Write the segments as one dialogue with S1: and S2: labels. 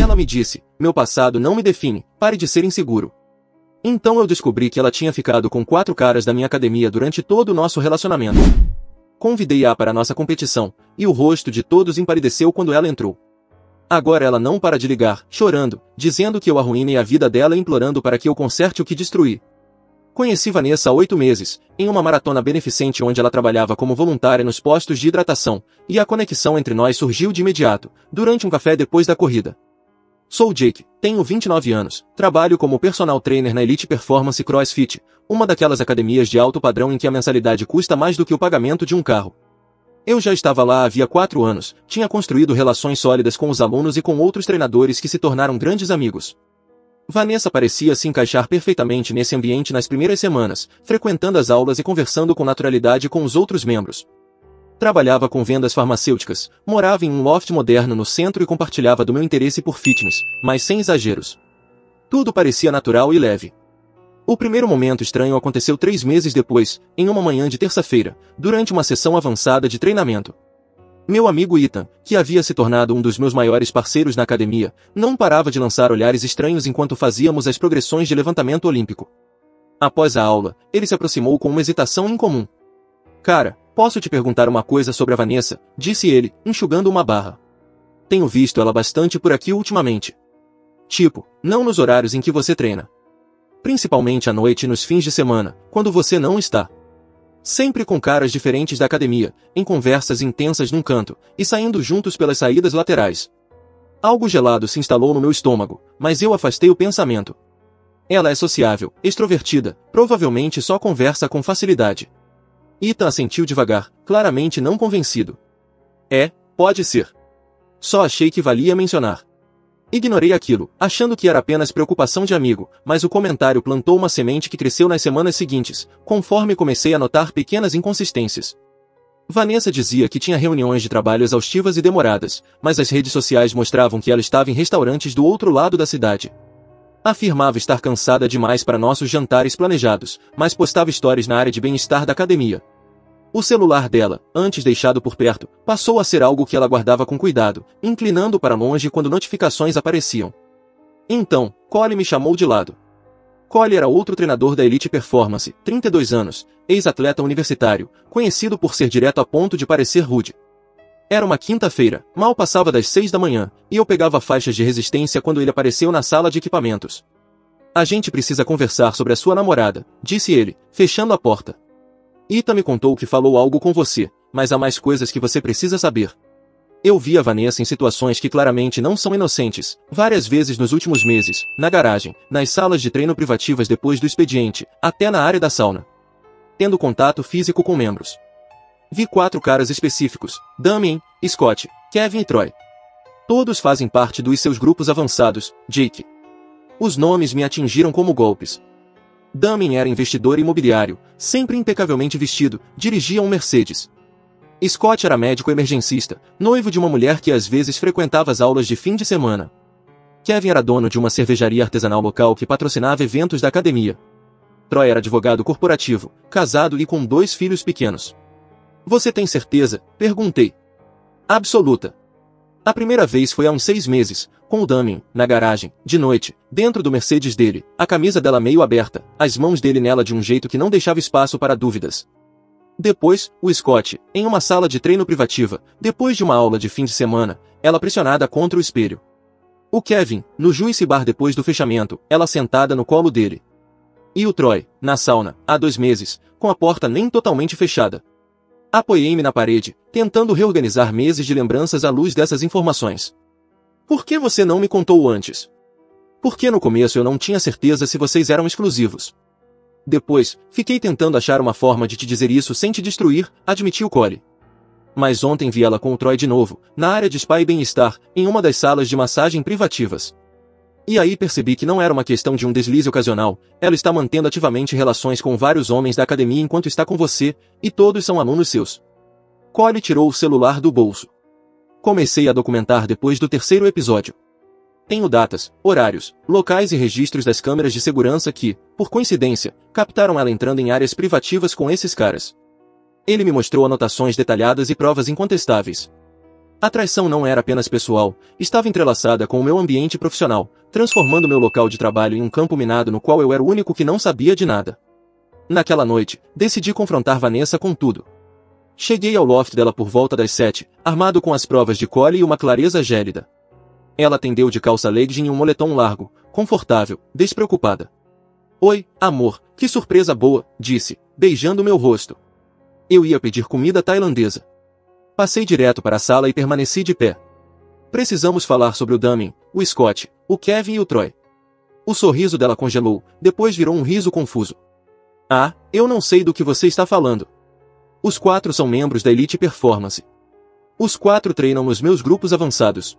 S1: Ela me disse, meu passado não me define, pare de ser inseguro. Então eu descobri que ela tinha ficado com 4 caras da minha academia durante todo o nosso relacionamento. Convidei-a para nossa competição, e o rosto de todos empalideceu quando ela entrou. Agora ela não para de ligar, chorando, dizendo que eu arruinei a vida dela e implorando para que eu conserte o que destruí. Conheci Vanessa há 8 meses, em uma maratona beneficente onde ela trabalhava como voluntária nos postos de hidratação, e a conexão entre nós surgiu de imediato, durante um café depois da corrida. Sou Jake, tenho 29 anos, trabalho como personal trainer na Elite Performance CrossFit, uma daquelas academias de alto padrão em que a mensalidade custa mais do que o pagamento de um carro. Eu já estava lá havia 4 anos, tinha construído relações sólidas com os alunos e com outros treinadores que se tornaram grandes amigos. Vanessa parecia se encaixar perfeitamente nesse ambiente nas primeiras semanas, frequentando as aulas e conversando com naturalidade com os outros membros. Trabalhava com vendas farmacêuticas, morava em um loft moderno no centro e compartilhava do meu interesse por fitness, mas sem exageros. Tudo parecia natural e leve. O primeiro momento estranho aconteceu 3 meses depois, em uma manhã de terça-feira, durante uma sessão avançada de treinamento. Meu amigo Ethan, que havia se tornado um dos meus maiores parceiros na academia, não parava de lançar olhares estranhos enquanto fazíamos as progressões de levantamento olímpico. Após a aula, ele se aproximou com uma hesitação incomum. Cara, posso te perguntar uma coisa sobre a Vanessa? Disse ele, enxugando uma barra. Tenho visto ela bastante por aqui ultimamente. Tipo, não nos horários em que você treina. Principalmente à noite e nos fins de semana, quando você não está. Sempre com caras diferentes da academia, em conversas intensas num canto, e saindo juntos pelas saídas laterais. Algo gelado se instalou no meu estômago, mas eu afastei o pensamento. Ela é sociável, extrovertida, provavelmente só conversa com facilidade. Ethan assentiu devagar, claramente não convencido. Pode ser. Só achei que valia mencionar. Ignorei aquilo, achando que era apenas preocupação de amigo, mas o comentário plantou uma semente que cresceu nas semanas seguintes, conforme comecei a notar pequenas inconsistências. Vanessa dizia que tinha reuniões de trabalho exaustivas e demoradas, mas as redes sociais mostravam que ela estava em restaurantes do outro lado da cidade. Afirmava estar cansada demais para nossos jantares planejados, mas postava stories na área de bem-estar da academia. O celular dela, antes deixado por perto, passou a ser algo que ela guardava com cuidado, inclinando para longe quando notificações apareciam. Então, Cole me chamou de lado. Cole era outro treinador da Elite Performance, 32 anos, ex-atleta universitário, conhecido por ser direto a ponto de parecer rude. Era uma quinta-feira, mal passava das 6 da manhã, e eu pegava faixas de resistência quando ele apareceu na sala de equipamentos. A gente precisa conversar sobre a sua namorada, disse ele, fechando a porta. Ethan me contou que falou algo com você, mas há mais coisas que você precisa saber. Eu vi a Vanessa em situações que claramente não são inocentes, várias vezes nos últimos meses, na garagem, nas salas de treino privativas depois do expediente, até na área da sauna. Tendo contato físico com membros. Vi 4 caras específicos, Damien, Scott, Kevin e Troy. Todos fazem parte dos seus grupos avançados, Jake. Os nomes me atingiram como golpes. Damien era investidor imobiliário, sempre impecavelmente vestido, dirigia um Mercedes. Scott era médico emergencista, noivo de uma mulher que às vezes frequentava as aulas de fim de semana. Kevin era dono de uma cervejaria artesanal local que patrocinava eventos da academia. Troy era advogado corporativo, casado e com 2 filhos pequenos. Você tem certeza? Perguntei. Absoluta. A primeira vez foi há uns 6 meses, com o Damien, na garagem, de noite, dentro do Mercedes dele, a camisa dela meio aberta, as mãos dele nela de um jeito que não deixava espaço para dúvidas. Depois, o Scott, em uma sala de treino privativa, depois de uma aula de fim de semana, ela pressionada contra o espelho. O Kevin, no Juice Bar depois do fechamento, ela sentada no colo dele. E o Troy, na sauna, há 2 meses, com a porta nem totalmente fechada. Apoiei-me na parede, tentando reorganizar meses de lembranças à luz dessas informações. Por que você não me contou antes? Porque no começo eu não tinha certeza se vocês eram exclusivos. Depois, fiquei tentando achar uma forma de te dizer isso sem te destruir, admitiu Cole. Mas ontem vi ela com o Troy de novo, na área de spa e bem-estar, em uma das salas de massagem privativas. E aí percebi que não era uma questão de um deslize ocasional, ela está mantendo ativamente relações com vários homens da academia enquanto está com você, e todos são alunos seus. Cole tirou o celular do bolso. Comecei a documentar depois do 3º episódio. Tenho datas, horários, locais e registros das câmeras de segurança que, por coincidência, captaram ela entrando em áreas privativas com esses caras. Ele me mostrou anotações detalhadas e provas incontestáveis. A traição não era apenas pessoal, estava entrelaçada com o meu ambiente profissional, transformando meu local de trabalho em um campo minado no qual eu era o único que não sabia de nada. Naquela noite, decidi confrontar Vanessa com tudo. Cheguei ao loft dela por volta das 7, armado com as provas de Cole e uma clareza gélida. Ela atendeu de calça legging e um moletom largo, confortável, despreocupada. Oi, amor, que surpresa boa, disse, beijando meu rosto. Eu ia pedir comida tailandesa. Passei direto para a sala e permaneci de pé. Precisamos falar sobre o Damien, o Scott, o Kevin e o Troy. O sorriso dela congelou, depois virou um riso confuso. Ah, eu não sei do que você está falando. Os 4 são membros da Elite Performance. Os 4 treinam nos meus grupos avançados.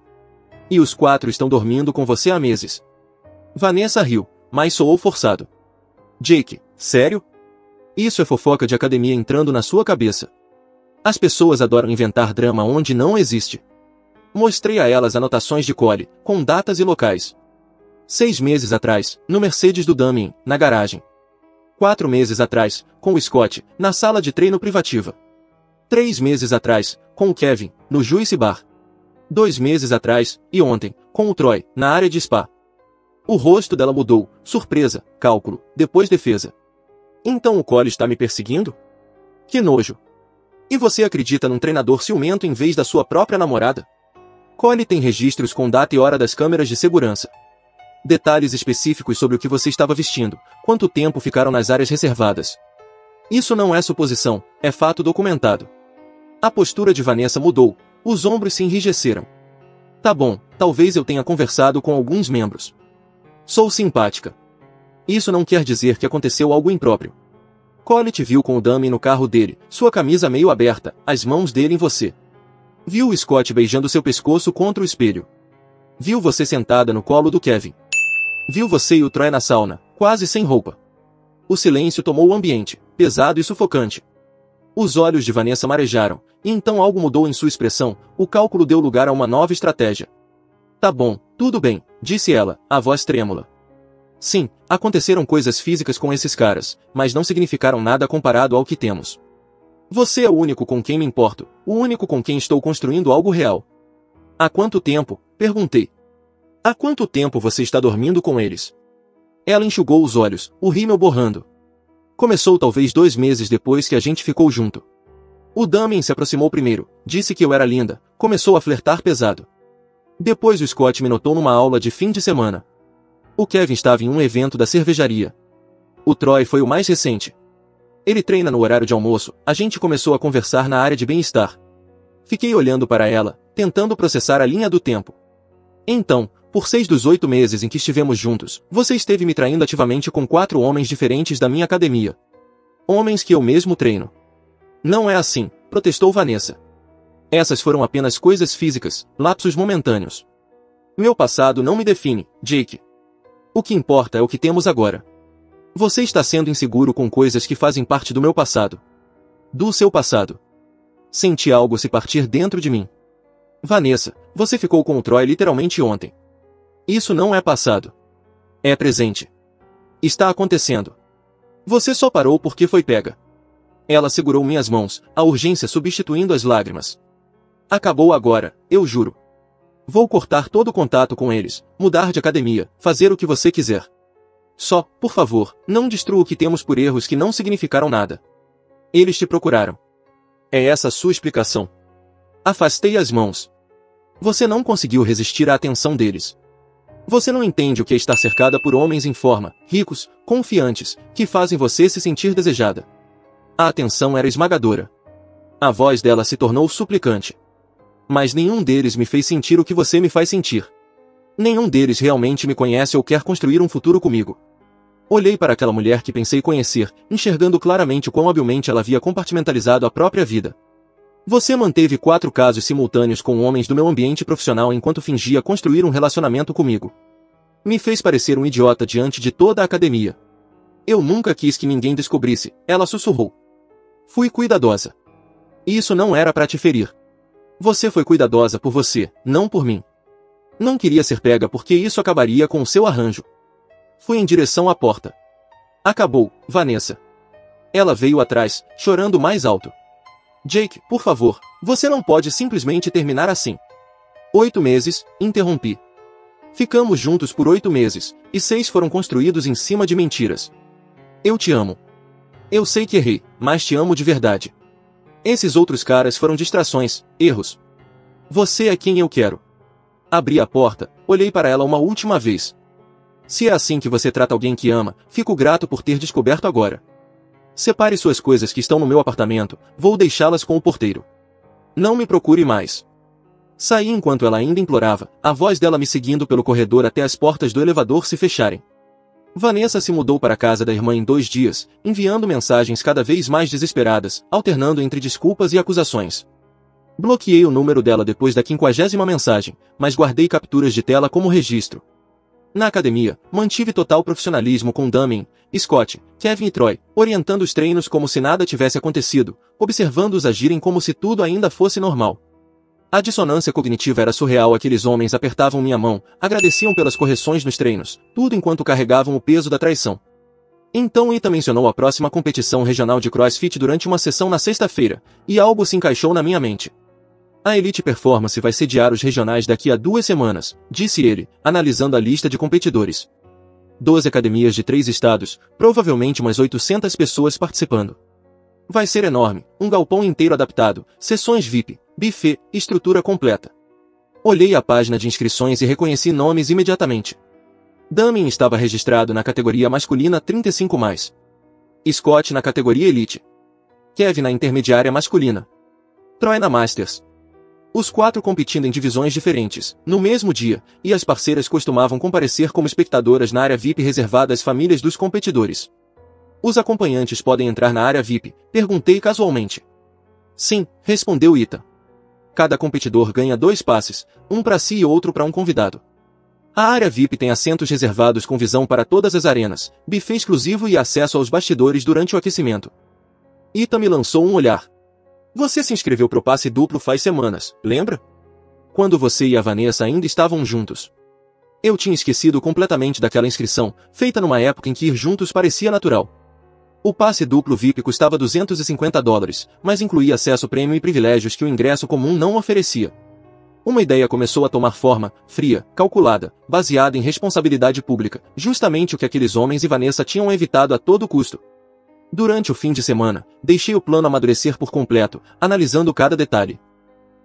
S1: E os 4 estão dormindo com você há meses. Vanessa riu, mas soou forçado. Jake, sério? Isso é fofoca de academia entrando na sua cabeça. As pessoas adoram inventar drama onde não existe. Mostrei a elas anotações de Cole, com datas e locais. 6 meses atrás, no Mercedes do Damien, na garagem. 4 meses atrás, com o Scott, na sala de treino privativa. 3 meses atrás, com o Kevin, no Juice Bar. 2 meses atrás, e ontem, com o Troy, na área de spa. O rosto dela mudou, surpresa, cálculo, depois defesa. Então o Cole está me perseguindo? Que nojo. E você acredita num treinador ciumento em vez da sua própria namorada? Cole tem registros com data e hora das câmeras de segurança. Detalhes específicos sobre o que você estava vestindo, quanto tempo ficaram nas áreas reservadas. Isso não é suposição, é fato documentado. A postura de Vanessa mudou, os ombros se enrijeceram. Tá bom, talvez eu tenha conversado com alguns membros. Sou simpática. Isso não quer dizer que aconteceu algo impróprio. Cole te viu com o Damien no carro dele, sua camisa meio aberta, as mãos dele em você. Viu o Scott beijando seu pescoço contra o espelho. Viu você sentada no colo do Kevin. Viu você e o Troy na sauna, quase sem roupa. O silêncio tomou o ambiente, pesado e sufocante. Os olhos de Vanessa marejaram, e então algo mudou em sua expressão, o cálculo deu lugar a uma nova estratégia. Tá bom, tudo bem, disse ela, a voz trêmula. Sim, aconteceram coisas físicas com esses caras, mas não significaram nada comparado ao que temos. Você é o único com quem me importo, o único com quem estou construindo algo real. Há quanto tempo? Perguntei. Há quanto tempo você está dormindo com eles? Ela enxugou os olhos, o rímel borrando. Começou talvez 2 meses depois que a gente ficou junto. O Damien se aproximou primeiro, disse que eu era linda, começou a flertar pesado. Depois o Scott me notou numa aula de fim de semana. O Kevin estava em um evento da cervejaria. O Troy foi o mais recente. Ele treina no horário de almoço, a gente começou a conversar na área de bem-estar. Fiquei olhando para ela, tentando processar a linha do tempo. Então, por 6 dos 8 meses em que estivemos juntos, você esteve me traindo ativamente com 4 homens diferentes da minha academia. Homens que eu mesmo treino. Não é assim, protestou Vanessa. Essas foram apenas coisas físicas, lapsos momentâneos. Meu passado não me define, Jake. O que importa é o que temos agora. Você está sendo inseguro com coisas que fazem parte do meu passado. Do seu passado. Senti algo se partir dentro de mim. Vanessa, você ficou com o Troy literalmente ontem. Isso não é passado. É presente. Está acontecendo. Você só parou porque foi pega. Ela segurou minhas mãos, a urgência substituindo as lágrimas. Acabou agora, eu juro. Vou cortar todo o contato com eles, mudar de academia, fazer o que você quiser. Só, por favor, não destrua o que temos por erros que não significaram nada. Eles te procuraram. É essa a sua explicação. Afastei as mãos. Você não conseguiu resistir à atenção deles. Você não entende o que é estar cercada por homens em forma, ricos, confiantes, que fazem você se sentir desejada. A atenção era esmagadora. A voz dela se tornou suplicante. Mas nenhum deles me fez sentir o que você me faz sentir. Nenhum deles realmente me conhece ou quer construir um futuro comigo. Olhei para aquela mulher que pensei conhecer, enxergando claramente quão habilmente ela havia compartimentalizado a própria vida. Você manteve 4 casos simultâneos com homens do meu ambiente profissional enquanto fingia construir um relacionamento comigo. Me fez parecer um idiota diante de toda a academia. Eu nunca quis que ninguém descobrisse, ela sussurrou. Fui cuidadosa. Isso não era para te ferir. Você foi cuidadosa por você, não por mim. Não queria ser pega porque isso acabaria com o seu arranjo. Fui em direção à porta. Acabou, Vanessa. Ela veio atrás, chorando mais alto. Jake, por favor, Você não pode simplesmente terminar assim. 8 meses, interrompi. Ficamos juntos por 8 meses, e 6 foram construídos em cima de mentiras. Eu te amo. Eu sei que errei, mas te amo de verdade. Esses outros caras foram distrações, erros. Você é quem eu quero. Abri a porta, olhei para ela uma última vez. Se é assim que você trata alguém que ama, fico grato por ter descoberto agora. Separe suas coisas que estão no meu apartamento, vou deixá-las com o porteiro. Não me procure mais. Saí enquanto ela ainda implorava, a voz dela me seguindo pelo corredor até as portas do elevador se fecharem. Vanessa se mudou para a casa da irmã em 2 dias, enviando mensagens cada vez mais desesperadas, alternando entre desculpas e acusações. Bloqueei o número dela depois da 50ª mensagem, mas guardei capturas de tela como registro. Na academia, mantive total profissionalismo com Damien, Scott, Kevin e Troy, orientando os treinos como se nada tivesse acontecido, observando-os agirem como se tudo ainda fosse normal. A dissonância cognitiva era surreal. Aqueles homens apertavam minha mão, agradeciam pelas correções nos treinos, tudo enquanto carregavam o peso da traição. Então Ita mencionou a próxima competição regional de CrossFit durante uma sessão na sexta-feira, e algo se encaixou na minha mente. A Elite Performance vai sediar os regionais daqui a 2 semanas, disse ele, analisando a lista de competidores. 12 academias de 3 estados, provavelmente umas 800 pessoas participando. Vai ser enorme, um galpão inteiro adaptado, sessões VIP, buffet, estrutura completa. Olhei a página de inscrições e reconheci nomes imediatamente. Damien estava registrado na categoria masculina 35+. Scott na categoria Elite. Kevin na intermediária masculina. Troy na Masters. Os 4 competindo em divisões diferentes, no mesmo dia, e as parceiras costumavam comparecer como espectadoras na área VIP reservada às famílias dos competidores. Os acompanhantes podem entrar na área VIP? Perguntei casualmente. Sim, respondeu Ita. Cada competidor ganha 2 passes, um para si e outro para um convidado. A área VIP tem assentos reservados com visão para todas as arenas, buffet exclusivo e acesso aos bastidores durante o aquecimento. Ita me lançou um olhar. Você se inscreveu pro passe duplo faz semanas, lembra? Quando você e a Vanessa ainda estavam juntos. Eu tinha esquecido completamente daquela inscrição, feita numa época em que ir juntos parecia natural. O passe duplo VIP custava $250, mas incluía acesso premium e privilégios que o ingresso comum não oferecia. Uma ideia começou a tomar forma, fria, calculada, baseada em responsabilidade pública, justamente o que aqueles homens e Vanessa tinham evitado a todo custo. Durante o fim de semana, deixei o plano amadurecer por completo, analisando cada detalhe.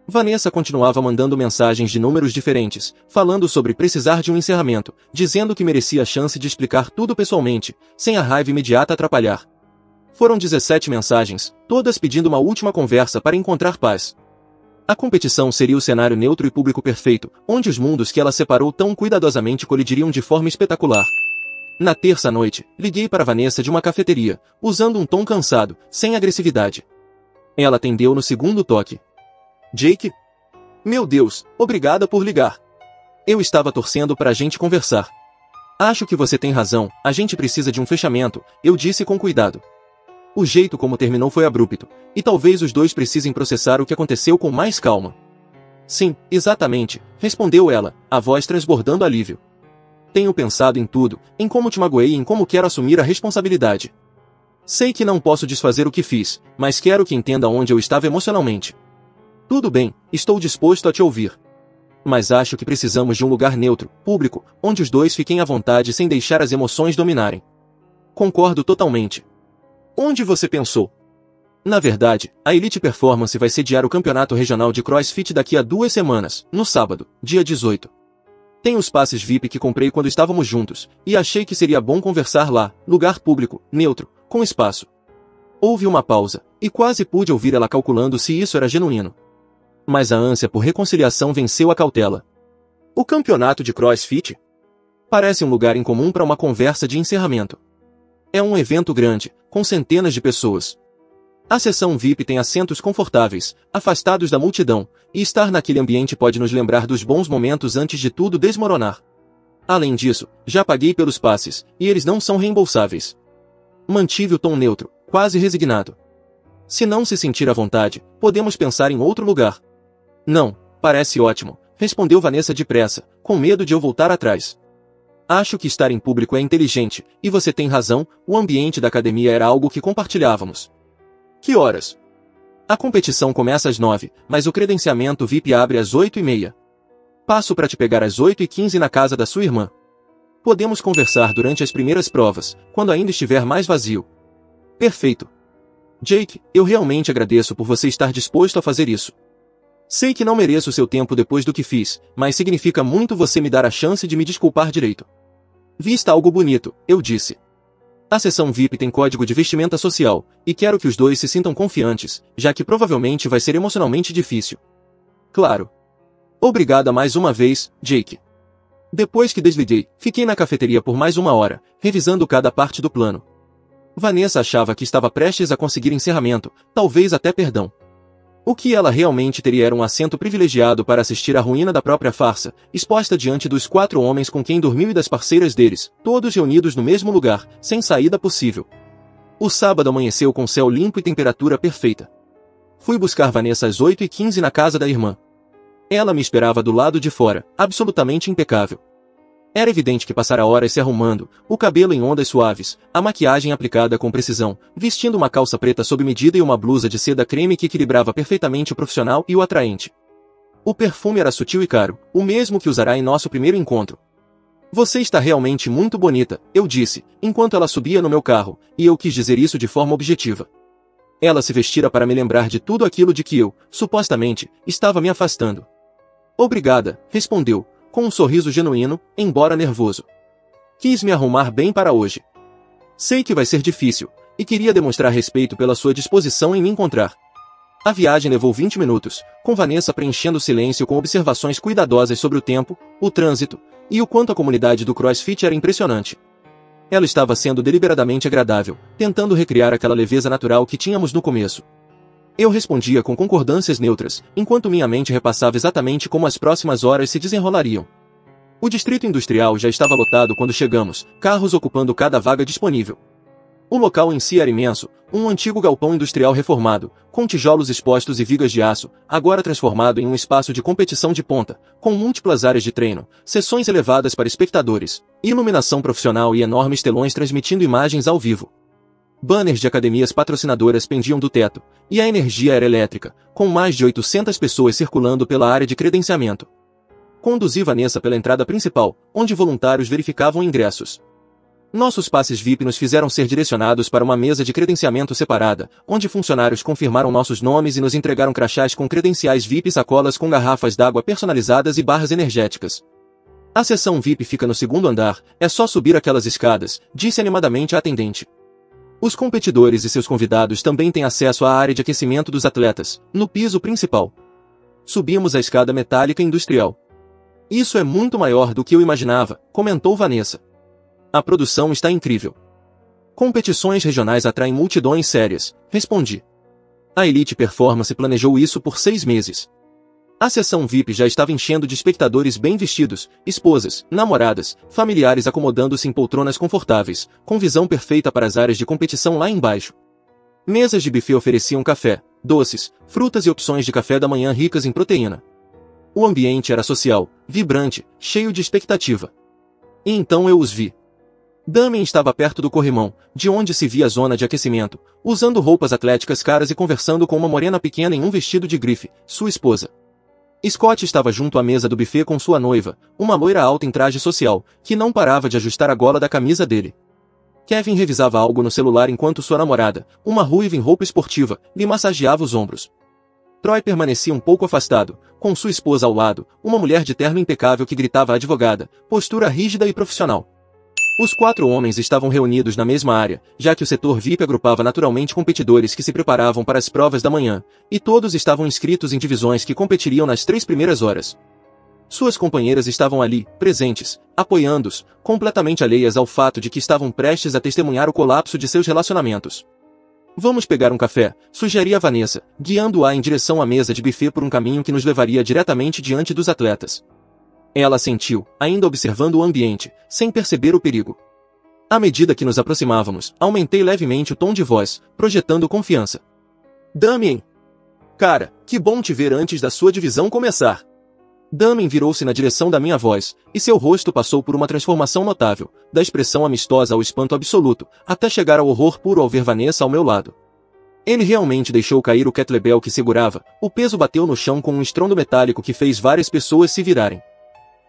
S1: Vanessa continuava mandando mensagens de números diferentes, falando sobre precisar de um encerramento, dizendo que merecia a chance de explicar tudo pessoalmente, sem a raiva imediata atrapalhar. Foram 17 mensagens, todas pedindo uma última conversa para encontrar paz. A competição seria o cenário neutro e público perfeito, onde os mundos que ela separou tão cuidadosamente colidiriam de forma espetacular. Na terça noite, liguei para Vanessa de uma cafeteria, usando um tom cansado, sem agressividade. Ela atendeu no segundo toque. Jake? Meu Deus, obrigada por ligar. Eu estava torcendo para a gente conversar. Acho que você tem razão, a gente precisa de um fechamento, eu disse com cuidado. O jeito como terminou foi abrupto, e talvez os dois precisem processar o que aconteceu com mais calma. Sim, exatamente, respondeu ela, a voz transbordando alívio. Tenho pensado em tudo, em como te magoei e em como quero assumir a responsabilidade. Sei que não posso desfazer o que fiz, mas quero que entenda onde eu estava emocionalmente. Tudo bem, estou disposto a te ouvir. Mas acho que precisamos de um lugar neutro, público, onde os dois fiquem à vontade sem deixar as emoções dominarem. Concordo totalmente. Onde você pensou? Na verdade, a Elite Performance vai sediar o campeonato regional de CrossFit daqui a 2 semanas, no sábado, dia 18. Tenho os passes VIP que comprei quando estávamos juntos, e achei que seria bom conversar lá, lugar público, neutro, com espaço. Houve uma pausa, e quase pude ouvir ela calculando se isso era genuíno. Mas a ânsia por reconciliação venceu a cautela. O campeonato de CrossFit? Parece um lugar incomum para uma conversa de encerramento. É um evento grande, com centenas de pessoas. A sessão VIP tem assentos confortáveis, afastados da multidão, e estar naquele ambiente pode nos lembrar dos bons momentos antes de tudo desmoronar. Além disso, já paguei pelos passes, e eles não são reembolsáveis. Mantive o tom neutro, quase resignado. Se não se sentir à vontade, podemos pensar em outro lugar. Não, parece ótimo, respondeu Vanessa depressa, com medo de eu voltar atrás. Acho que estar em público é inteligente, e você tem razão, o ambiente da academia era algo que compartilhávamos. Que horas? A competição começa às 9, mas o credenciamento VIP abre às 8h30. Passo para te pegar às 8h15 na casa da sua irmã. Podemos conversar durante as primeiras provas, quando ainda estiver mais vazio. Perfeito. Jake, eu realmente agradeço por você estar disposto a fazer isso. Sei que não mereço seu tempo depois do que fiz, mas significa muito você me dar a chance de me desculpar direito. Vista algo bonito, eu disse. A sessão VIP tem código de vestimenta social, e quero que os dois se sintam confiantes, já que provavelmente vai ser emocionalmente difícil. Claro. Obrigada mais uma vez, Jake. Depois que desliguei, fiquei na cafeteria por mais 1 hora, revisando cada parte do plano. Vanessa achava que estava prestes a conseguir encerramento, talvez até perdão. O que ela realmente teria era um assento privilegiado para assistir à ruína da própria farsa, exposta diante dos 4 homens com quem dormiu e das parceiras deles, todos reunidos no mesmo lugar, sem saída possível. O sábado amanheceu com céu limpo e temperatura perfeita. Fui buscar Vanessa às 8h15 na casa da irmã. Ela me esperava do lado de fora, absolutamente impecável. Era evidente que passara horas se arrumando, o cabelo em ondas suaves, a maquiagem aplicada com precisão, vestindo uma calça preta sob medida e uma blusa de seda creme que equilibrava perfeitamente o profissional e o atraente. O perfume era sutil e caro, o mesmo que usará em nosso primeiro encontro. Você está realmente muito bonita, eu disse, enquanto ela subia no meu carro, e eu quis dizer isso de forma objetiva. Ela se vestira para me lembrar de tudo aquilo de que eu, supostamente, estava me afastando. Obrigada, respondeu, com um sorriso genuíno, embora nervoso. Quis me arrumar bem para hoje. Sei que vai ser difícil, e queria demonstrar respeito pela sua disposição em me encontrar. A viagem levou 20 minutos, com Vanessa preenchendo o silêncio com observações cuidadosas sobre o tempo, o trânsito, e o quanto a comunidade do CrossFit era impressionante. Ela estava sendo deliberadamente agradável, tentando recriar aquela leveza natural que tínhamos no começo. Eu respondia com concordâncias neutras, enquanto minha mente repassava exatamente como as próximas horas se desenrolariam. O distrito industrial já estava lotado quando chegamos, carros ocupando cada vaga disponível. O local em si era imenso, um antigo galpão industrial reformado, com tijolos expostos e vigas de aço, agora transformado em um espaço de competição de ponta, com múltiplas áreas de treino, sessões elevadas para espectadores, iluminação profissional e enormes telões transmitindo imagens ao vivo. Banners de academias patrocinadoras pendiam do teto, e a energia era elétrica, com mais de 800 pessoas circulando pela área de credenciamento. Conduzi Vanessa pela entrada principal, onde voluntários verificavam ingressos. Nossos passes VIP nos fizeram ser direcionados para uma mesa de credenciamento separada, onde funcionários confirmaram nossos nomes e nos entregaram crachás com credenciais VIP e sacolas com garrafas d'água personalizadas e barras energéticas. A seção VIP fica no segundo andar, é só subir aquelas escadas, disse animadamente a atendente. Os competidores e seus convidados também têm acesso à área de aquecimento dos atletas, no piso principal. Subimos a escada metálica industrial. Isso é muito maior do que eu imaginava, comentou Vanessa. A produção está incrível. Competições regionais atraem multidões sérias, respondi. A Elite Performance planejou isso por 6 meses. A seção VIP já estava enchendo de espectadores bem vestidos, esposas, namoradas, familiares acomodando-se em poltronas confortáveis, com visão perfeita para as áreas de competição lá embaixo. Mesas de buffet ofereciam café, doces, frutas e opções de café da manhã ricas em proteína. O ambiente era social, vibrante, cheio de expectativa. E então eu os vi. Damien estava perto do corrimão, de onde se via a zona de aquecimento, usando roupas atléticas caras e conversando com uma morena pequena em um vestido de grife, sua esposa. Scott estava junto à mesa do buffet com sua noiva, uma loira alta em traje social, que não parava de ajustar a gola da camisa dele. Kevin revisava algo no celular enquanto sua namorada, uma ruiva em roupa esportiva, lhe massageava os ombros. Troy permanecia um pouco afastado, com sua esposa ao lado, uma mulher de terno impecável que gritava advogada, postura rígida e profissional. Os 4 homens estavam reunidos na mesma área, já que o setor VIP agrupava naturalmente competidores que se preparavam para as provas da manhã, e todos estavam inscritos em divisões que competiriam nas 3 primeiras horas. Suas companheiras estavam ali, presentes, apoiando-os, completamente alheias ao fato de que estavam prestes a testemunhar o colapso de seus relacionamentos. Vamos pegar um café, sugeria Vanessa, guiando-a em direção à mesa de buffet por um caminho que nos levaria diretamente diante dos atletas. Ela assentiu, ainda observando o ambiente, sem perceber o perigo. À medida que nos aproximávamos, aumentei levemente o tom de voz, projetando confiança. Damien! Cara, que bom te ver antes da sua divisão começar! Damien virou-se na direção da minha voz, e seu rosto passou por uma transformação notável, da expressão amistosa ao espanto absoluto, até chegar ao horror puro ao ver Vanessa ao meu lado. Ele realmente deixou cair o kettlebell que segurava, o peso bateu no chão com um estrondo metálico que fez várias pessoas se virarem.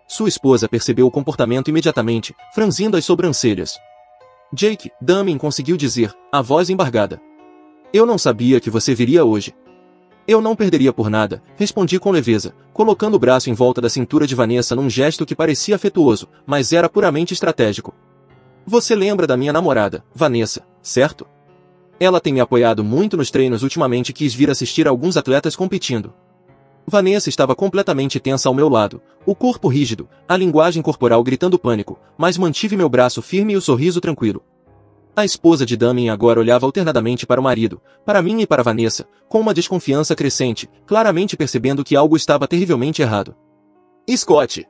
S1: Sua esposa percebeu o comportamento imediatamente, franzindo as sobrancelhas. Jake, Damien conseguiu dizer, a voz embargada. Eu não sabia que você viria hoje. Eu não perderia por nada, respondi com leveza, colocando o braço em volta da cintura de Vanessa num gesto que parecia afetuoso, mas era puramente estratégico. Você lembra da minha namorada, Vanessa, certo? Ela tem me apoiado muito nos treinos ultimamente e quis vir assistir a alguns atletas competindo. Vanessa estava completamente tensa ao meu lado, o corpo rígido, a linguagem corporal gritando pânico, mas mantive meu braço firme e o sorriso tranquilo. A esposa de Damien agora olhava alternadamente para o marido, para mim e para Vanessa, com uma desconfiança crescente, claramente percebendo que algo estava terrivelmente errado. Scott!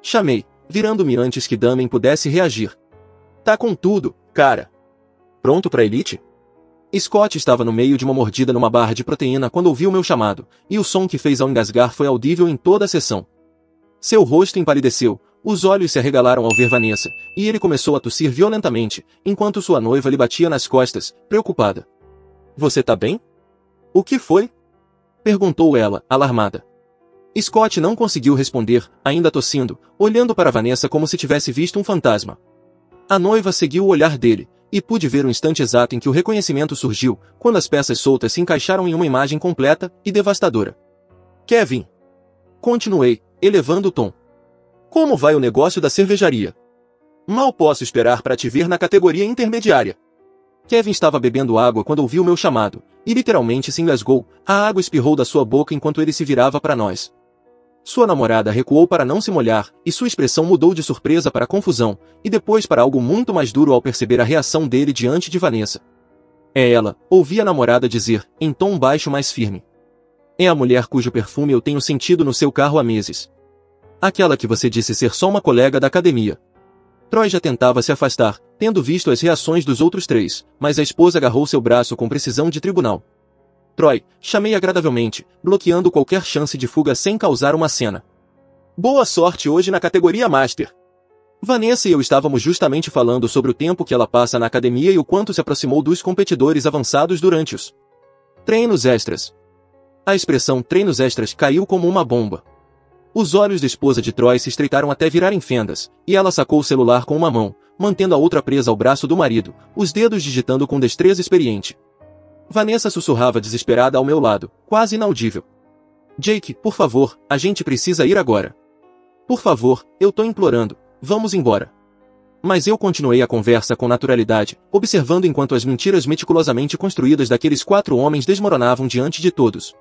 S1: Chamei, virando-me antes que Damien pudesse reagir. Tá com tudo, cara. Pronto pra elite? Scott estava no meio de uma mordida numa barra de proteína quando ouviu meu chamado, e o som que fez ao engasgar foi audível em toda a sessão. Seu rosto empalideceu, os olhos se arregalaram ao ver Vanessa, e ele começou a tossir violentamente, enquanto sua noiva lhe batia nas costas, preocupada. Você tá bem? O que foi? Perguntou ela, alarmada. Scott não conseguiu responder, ainda tossindo, olhando para Vanessa como se tivesse visto um fantasma. A noiva seguiu o olhar dele, e pude ver o instante exato em que o reconhecimento surgiu, quando as peças soltas se encaixaram em uma imagem completa e devastadora. Kevin! Continuei, elevando o tom. Como vai o negócio da cervejaria? Mal posso esperar para te ver na categoria intermediária. Kevin estava bebendo água quando ouviu meu chamado, e literalmente se engasgou, a água espirrou da sua boca enquanto ele se virava para nós. Sua namorada recuou para não se molhar, e sua expressão mudou de surpresa para confusão, e depois para algo muito mais duro ao perceber a reação dele diante de Vanessa. É ela, ouvi a namorada dizer, em tom baixo mais firme. É a mulher cujo perfume eu tenho sentido no seu carro há meses. Aquela que você disse ser só uma colega da academia. Troy já tentava se afastar, tendo visto as reações dos outros três, mas a esposa agarrou seu braço com precisão de tribunal. Troy, chamei agradavelmente, bloqueando qualquer chance de fuga sem causar uma cena. Boa sorte hoje na categoria Master. Vanessa e eu estávamos justamente falando sobre o tempo que ela passa na academia e o quanto se aproximou dos competidores avançados durante os treinos extras. A expressão treinos extras caiu como uma bomba. Os olhos da esposa de Troy se estreitaram até virarem fendas, e ela sacou o celular com uma mão, mantendo a outra presa ao braço do marido, os dedos digitando com destreza experiente. Vanessa sussurrava desesperada ao meu lado, quase inaudível. Jake, por favor, a gente precisa ir agora. Por favor, eu tô implorando, vamos embora. Mas eu continuei a conversa com naturalidade, observando enquanto as mentiras meticulosamente construídas daqueles 4 homens desmoronavam diante de todos.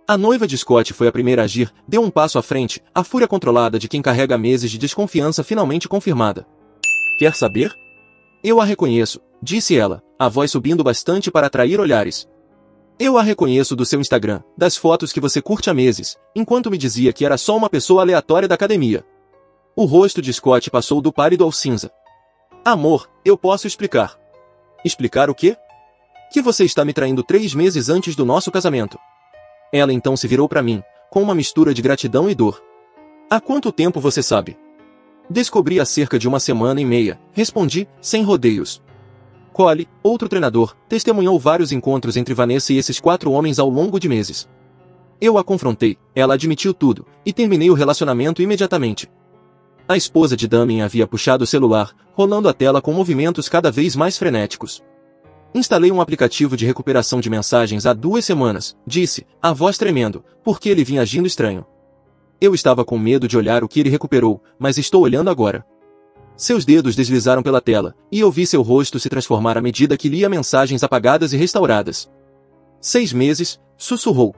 S1: A noiva de Scott foi a primeira a agir, deu um passo à frente, a fúria controlada de quem carrega meses de desconfiança finalmente confirmada. Quer saber? Eu a reconheço, disse ela, a voz subindo bastante para atrair olhares. Eu a reconheço do seu Instagram, das fotos que você curte há meses, enquanto me dizia que era só uma pessoa aleatória da academia. O rosto de Scott passou do pálido ao cinza. Amor, eu posso explicar. Explicar o quê? Que você está me traindo 3 meses antes do nosso casamento. Ela então se virou para mim, com uma mistura de gratidão e dor. Há quanto tempo você sabe? Descobri há cerca de 1 semana e meia, respondi, sem rodeios. Cole, outro treinador, testemunhou vários encontros entre Vanessa e esses 4 homens ao longo de meses. Eu a confrontei, ela admitiu tudo, e terminei o relacionamento imediatamente. A esposa de Damien havia puxado o celular, rolando a tela com movimentos cada vez mais frenéticos. Instalei um aplicativo de recuperação de mensagens há 2 semanas, disse, a voz tremendo, porque ele vinha agindo estranho. Eu estava com medo de olhar o que ele recuperou, mas estou olhando agora. Seus dedos deslizaram pela tela, e eu vi seu rosto se transformar à medida que lia mensagens apagadas e restauradas. 6 meses, sussurrou.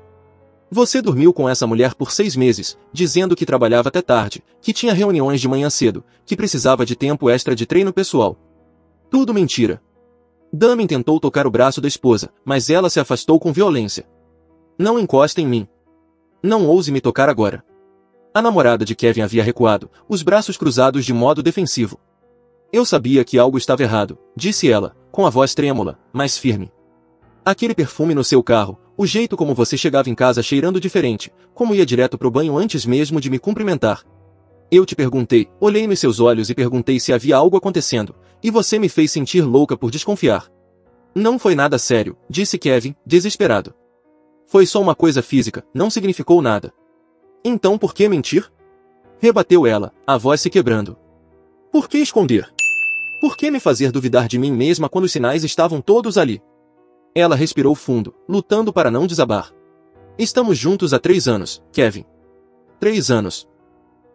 S1: Você dormiu com essa mulher por 6 meses, dizendo que trabalhava até tarde, que tinha reuniões de manhã cedo, que precisava de tempo extra de treino pessoal. Tudo mentira. Damien tentou tocar o braço da esposa, mas ela se afastou com violência. Não encoste em mim. Não ouse me tocar agora. A namorada de Kevin havia recuado, os braços cruzados de modo defensivo. Eu sabia que algo estava errado, disse ela, com a voz trêmula, mas firme. Aquele perfume no seu carro, o jeito como você chegava em casa cheirando diferente, como ia direto pro banho antes mesmo de me cumprimentar. Eu te perguntei, olhei nos seus olhos e perguntei se havia algo acontecendo, e você me fez sentir louca por desconfiar. Não foi nada sério, disse Kevin, desesperado. Foi só uma coisa física, não significou nada. Então por que mentir? Rebateu ela, a voz se quebrando. Por que esconder? Por que me fazer duvidar de mim mesma quando os sinais estavam todos ali? Ela respirou fundo, lutando para não desabar. Estamos juntos há 3 anos, Kevin. 3 anos.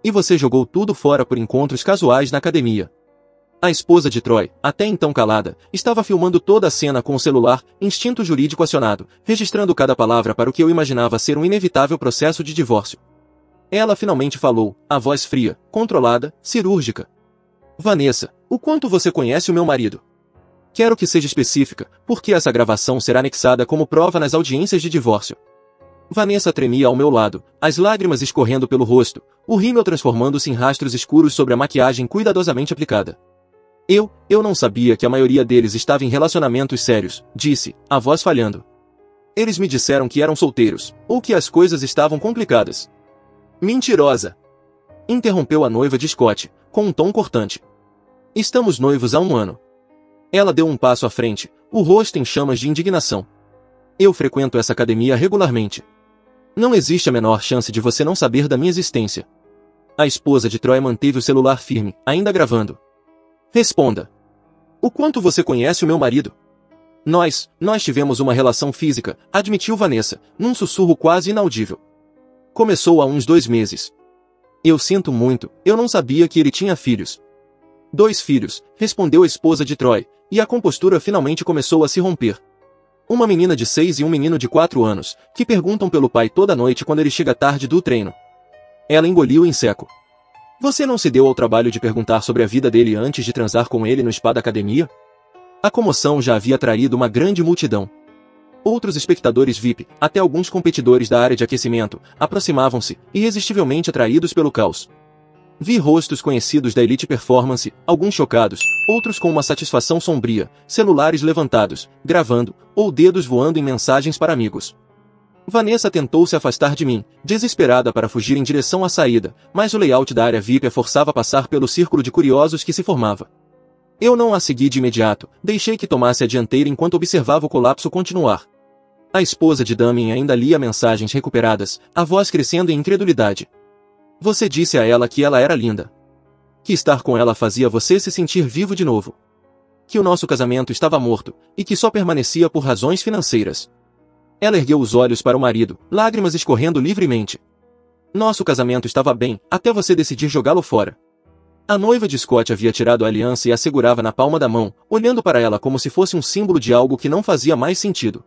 S1: E você jogou tudo fora por encontros casuais na academia. A esposa de Troy, até então calada, estava filmando toda a cena com o celular, instinto jurídico acionado, registrando cada palavra para o que eu imaginava ser um inevitável processo de divórcio. Ela finalmente falou, a voz fria, controlada, cirúrgica. Vanessa, o quanto você conhece o meu marido? Quero que seja específica, porque essa gravação será anexada como prova nas audiências de divórcio. Vanessa tremia ao meu lado, as lágrimas escorrendo pelo rosto, o rímel transformando-se em rastros escuros sobre a maquiagem cuidadosamente aplicada. Eu não sabia que a maioria deles estava em relacionamentos sérios, disse, a voz falhando. Eles me disseram que eram solteiros, ou que as coisas estavam complicadas. Mentirosa! Interrompeu a noiva de Scott, com um tom cortante. Estamos noivos há 1 ano. Ela deu um passo à frente, o rosto em chamas de indignação. Eu frequento essa academia regularmente. Não existe a menor chance de você não saber da minha existência. A esposa de Troy manteve o celular firme, ainda gravando. Responda. O quanto você conhece o meu marido? Nós tivemos uma relação física, admitiu Vanessa, num sussurro quase inaudível. Começou há uns 2 meses. Eu sinto muito, eu não sabia que ele tinha filhos. 2 filhos, respondeu a esposa de Troy, e a compostura finalmente começou a se romper. Uma menina de 6 e um menino de 4 anos, que perguntam pelo pai toda noite quando ele chega tarde do treino. Ela engoliu em seco. Você não se deu ao trabalho de perguntar sobre a vida dele antes de transar com ele no spa da academia? A comoção já havia atraído uma grande multidão. Outros espectadores VIP, até alguns competidores da área de aquecimento, aproximavam-se, irresistivelmente atraídos pelo caos. Vi rostos conhecidos da Elite Performance, alguns chocados, outros com uma satisfação sombria, celulares levantados, gravando, ou dedos voando em mensagens para amigos. Vanessa tentou se afastar de mim, desesperada para fugir em direção à saída, mas o layout da área VIP a forçava a passar pelo círculo de curiosos que se formava. Eu não a segui de imediato, deixei que tomasse a dianteira enquanto observava o colapso continuar. A esposa de Damien ainda lia mensagens recuperadas, a voz crescendo em incredulidade. Você disse a ela que ela era linda. Que estar com ela fazia você se sentir vivo de novo. Que o nosso casamento estava morto, e que só permanecia por razões financeiras. Ela ergueu os olhos para o marido, lágrimas escorrendo livremente. Nosso casamento estava bem, até você decidir jogá-lo fora. A noiva de Scott havia tirado a aliança e a segurava na palma da mão, olhando para ela como se fosse um símbolo de algo que não fazia mais sentido.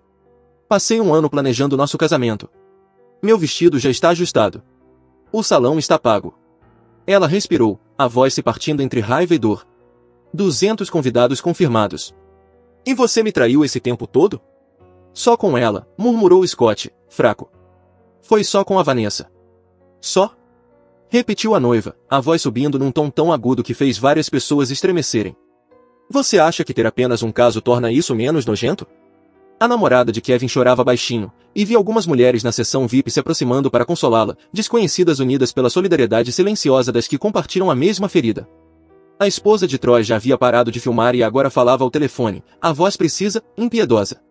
S1: Passei 1 ano planejando nosso casamento. Meu vestido já está ajustado. O salão está pago. Ela respirou, a voz se partindo entre raiva e dor. 200 convidados confirmados. E você me traiu esse tempo todo? Só com ela, murmurou Scott, fraco. Foi só com a Vanessa. Só? Repetiu a noiva, a voz subindo num tom tão agudo que fez várias pessoas estremecerem. Você acha que ter apenas um caso torna isso menos nojento? A namorada de Kevin chorava baixinho, e vi algumas mulheres na sessão VIP se aproximando para consolá-la, desconhecidas unidas pela solidariedade silenciosa das que compartilham a mesma ferida. A esposa de Troy já havia parado de filmar e agora falava ao telefone, a voz precisa, impiedosa.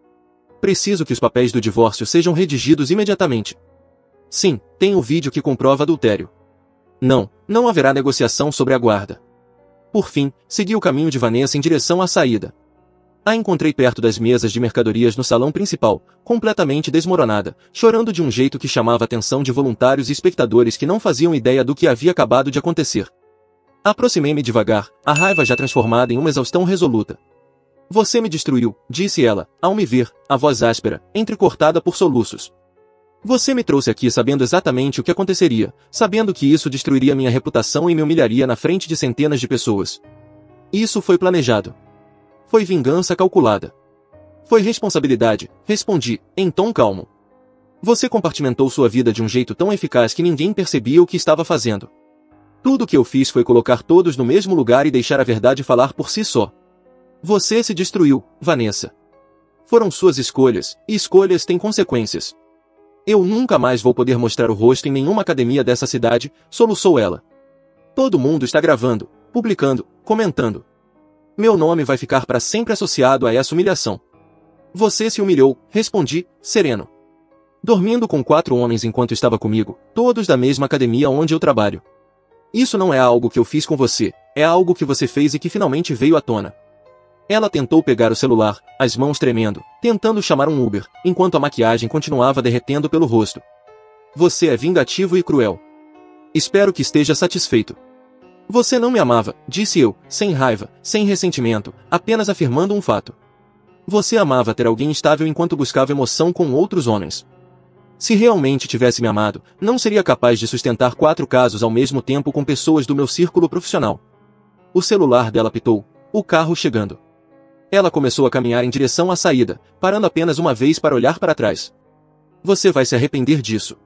S1: Preciso que os papéis do divórcio sejam redigidos imediatamente. Sim, tem o vídeo que comprova adultério. Não haverá negociação sobre a guarda. Por fim, segui o caminho de Vanessa em direção à saída. A encontrei perto das mesas de mercadorias no salão principal, completamente desmoronada, chorando de um jeito que chamava a atenção de voluntários e espectadores que não faziam ideia do que havia acabado de acontecer. Aproximei-me devagar, a raiva já transformada em uma exaustão resoluta. Você me destruiu, disse ela, ao me ver, a voz áspera, entrecortada por soluços. Você me trouxe aqui sabendo exatamente o que aconteceria, sabendo que isso destruiria minha reputação e me humilharia na frente de centenas de pessoas. Isso foi planejado. Foi vingança calculada. Foi responsabilidade, respondi, em tom calmo. Você compartimentou sua vida de um jeito tão eficaz que ninguém percebia o que estava fazendo. Tudo o que eu fiz foi colocar todos no mesmo lugar e deixar a verdade falar por si só. Você se destruiu, Vanessa. Foram suas escolhas, e escolhas têm consequências. Eu nunca mais vou poder mostrar o rosto em nenhuma academia dessa cidade, soluçou ela. Todo mundo está gravando, publicando, comentando. Meu nome vai ficar para sempre associado a essa humilhação. Você se humilhou, respondi, sereno. Dormindo com 4 homens enquanto estava comigo, todos da mesma academia onde eu trabalho. Isso não é algo que eu fiz com você, é algo que você fez e que finalmente veio à tona. Ela tentou pegar o celular, as mãos tremendo, tentando chamar um Uber, enquanto a maquiagem continuava derretendo pelo rosto. Você é vingativo e cruel. Espero que esteja satisfeito. Você não me amava, disse eu, sem raiva, sem ressentimento, apenas afirmando um fato. Você amava ter alguém estável enquanto buscava emoção com outros homens. Se realmente tivesse me amado, não seria capaz de sustentar 4 casos ao mesmo tempo com pessoas do meu círculo profissional. O celular dela pitou, o carro chegando. Ela começou a caminhar em direção à saída, parando apenas uma vez para olhar para trás. Você vai se arrepender disso.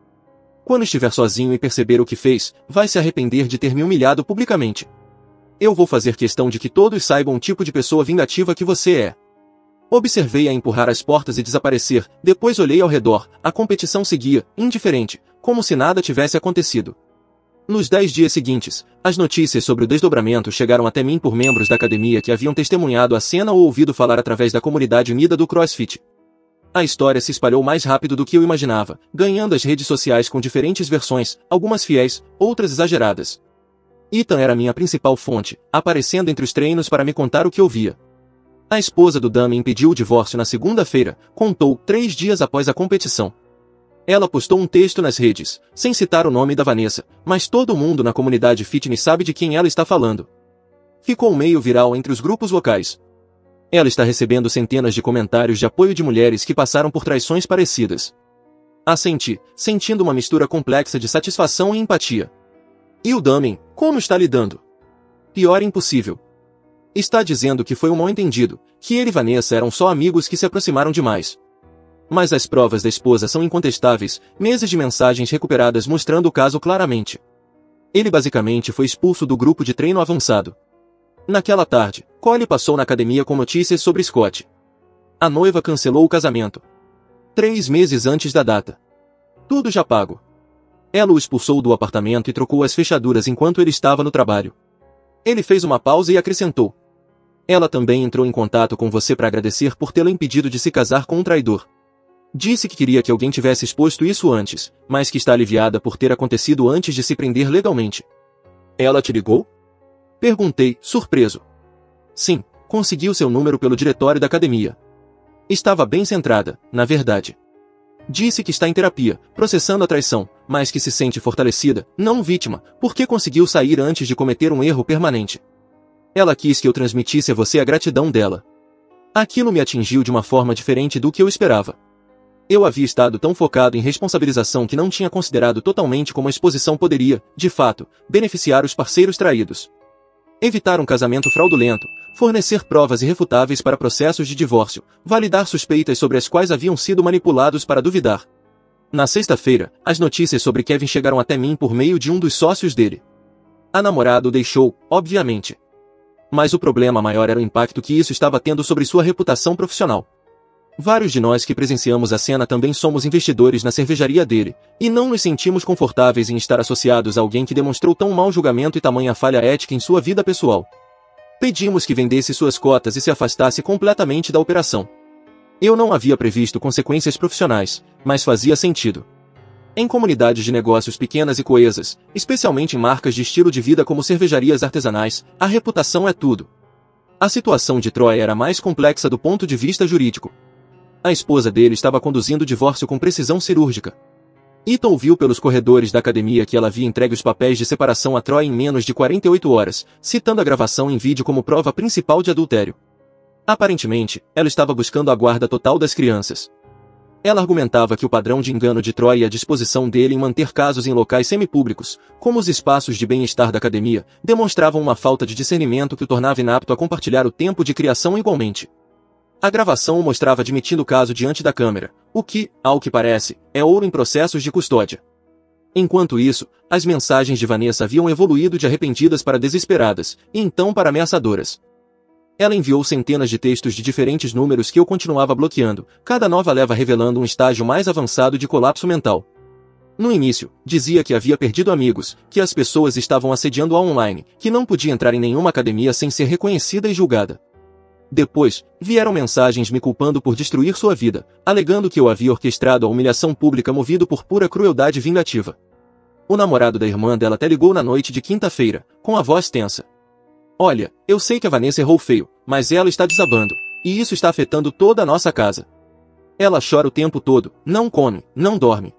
S1: Quando estiver sozinho e perceber o que fez, vai se arrepender de ter me humilhado publicamente. Eu vou fazer questão de que todos saibam o tipo de pessoa vingativa que você é. Observei-a empurrar as portas e desaparecer, depois olhei ao redor, a competição seguia, indiferente, como se nada tivesse acontecido. Nos 10 dias seguintes, as notícias sobre o desdobramento chegaram até mim por membros da academia que haviam testemunhado a cena ou ouvido falar através da comunidade unida do CrossFit. A história se espalhou mais rápido do que eu imaginava, ganhando as redes sociais com diferentes versões, algumas fiéis, outras exageradas. Ethan era minha principal fonte, aparecendo entre os treinos para me contar o que ouvia. A esposa do Damien pediu o divórcio na segunda-feira, contou 3 dias após a competição. Ela postou um texto nas redes, sem citar o nome da Vanessa, mas todo mundo na comunidade fitness sabe de quem ela está falando. Ficou meio viral entre os grupos locais. Ela está recebendo centenas de comentários de apoio de mulheres que passaram por traições parecidas. Assenti, sentindo uma mistura complexa de satisfação e empatia. E o Damien, como está lidando? Pior impossível. Está dizendo que foi um mal-entendido, que ele e Vanessa eram só amigos que se aproximaram demais. Mas as provas da esposa são incontestáveis, meses de mensagens recuperadas mostrando o caso claramente. Ele basicamente foi expulso do grupo de treino avançado. Naquela tarde, Cole passou na academia com notícias sobre Scott. A noiva cancelou o casamento. 3 meses antes da data. Tudo já pago. Ela o expulsou do apartamento e trocou as fechaduras enquanto ele estava no trabalho. Ele fez uma pausa e acrescentou. Ela também entrou em contato com você para agradecer por tê-la impedido de se casar com um traidor. Disse que queria que alguém tivesse exposto isso antes, mas que está aliviada por ter acontecido antes de se prender legalmente. Ela te ligou? Perguntei, surpreso. Sim, conseguiu seu número pelo diretório da academia. Estava bem centrada, na verdade. Disse que está em terapia, processando a traição, mas que se sente fortalecida, não vítima, porque conseguiu sair antes de cometer um erro permanente. Ela quis que eu transmitisse a você a gratidão dela. Aquilo me atingiu de uma forma diferente do que eu esperava. Eu havia estado tão focado em responsabilização que não tinha considerado totalmente como a exposição poderia, de fato, beneficiar os parceiros traídos. Evitar um casamento fraudulento, fornecer provas irrefutáveis para processos de divórcio, validar suspeitas sobre as quais haviam sido manipulados para duvidar. Na sexta-feira, as notícias sobre Kevin chegaram até mim por meio de um dos sócios dele. A namorada o deixou, obviamente. Mas o problema maior era o impacto que isso estava tendo sobre sua reputação profissional. Vários de nós que presenciamos a cena também somos investidores na cervejaria dele, e não nos sentimos confortáveis em estar associados a alguém que demonstrou tão mau julgamento e tamanha falha ética em sua vida pessoal. Pedimos que vendesse suas cotas e se afastasse completamente da operação. Eu não havia previsto consequências profissionais, mas fazia sentido. Em comunidades de negócios pequenas e coesas, especialmente em marcas de estilo de vida como cervejarias artesanais, a reputação é tudo. A situação de Troy era mais complexa do ponto de vista jurídico. A esposa dele estava conduzindo o divórcio com precisão cirúrgica. Ethan ouviu pelos corredores da academia que ela havia entregue os papéis de separação a Troy em menos de 48 horas, citando a gravação em vídeo como prova principal de adultério. Aparentemente, ela estava buscando a guarda total das crianças. Ela argumentava que o padrão de engano de Troy e a disposição dele em manter casos em locais semipúblicos, como os espaços de bem-estar da academia, demonstravam uma falta de discernimento que o tornava inapto a compartilhar o tempo de criação igualmente. A gravação o mostrava admitindo o caso diante da câmera, o que, ao que parece, é ouro em processos de custódia. Enquanto isso, as mensagens de Vanessa haviam evoluído de arrependidas para desesperadas, e então para ameaçadoras. Ela enviou centenas de textos de diferentes números que eu continuava bloqueando, cada nova leva revelando um estágio mais avançado de colapso mental. No início, dizia que havia perdido amigos, que as pessoas estavam assediando-a online, que não podia entrar em nenhuma academia sem ser reconhecida e julgada. Depois, vieram mensagens me culpando por destruir sua vida, alegando que eu havia orquestrado a humilhação pública movido por pura crueldade vingativa. O namorado da irmã dela até ligou na noite de quinta-feira, com a voz tensa. Olha, eu sei que a Vanessa errou feio, mas ela está desabando, e isso está afetando toda a nossa casa. Ela chora o tempo todo, não come, não dorme.